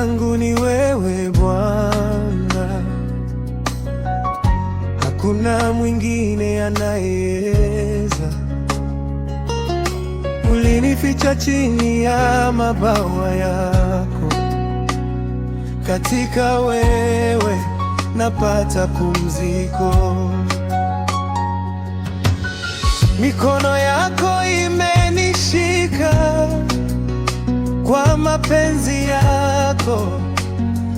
yangu ni wewe Bwana, hakuna mwingine anayeweza. Ulinificha chini ya mabawa yako, katika wewe napata pumziko. Mikono yako imenishika kwa mapenzi yako,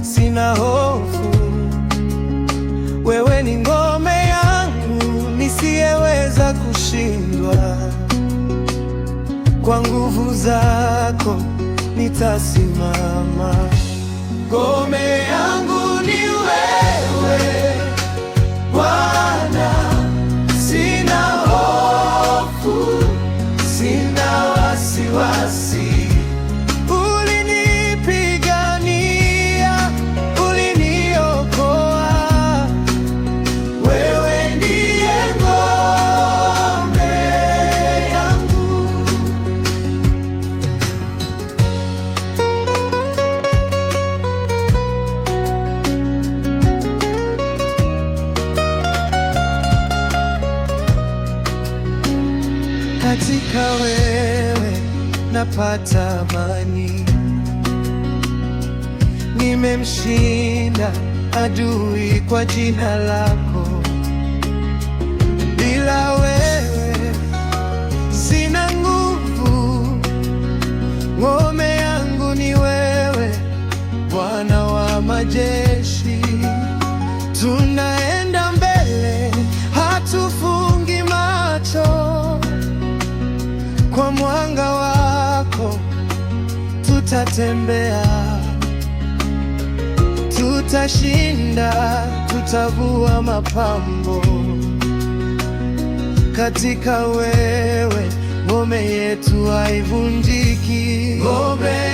sina hofu. Wewe ni ngome yangu nisiyeweza kushindwa, kwa nguvu zako nitasimama. Ngome yangu ni wewe Bwana, sina hofu, sina wasiwasi. Ulinipigania, uliniokoa, wewe ndiye ngome yangu. Katika wewe napata amani, nimemshinda adui kwa jina lako. Bila wewe sina nguvu, ngome yangu ni wewe, Bwana wa majeshi. Tunaenda mbele, hatufungi macho, kwa mwanga wako tutatembea, tutashinda, tutavua mapambo. Katika wewe ngome yetu haivunjiki. Ngome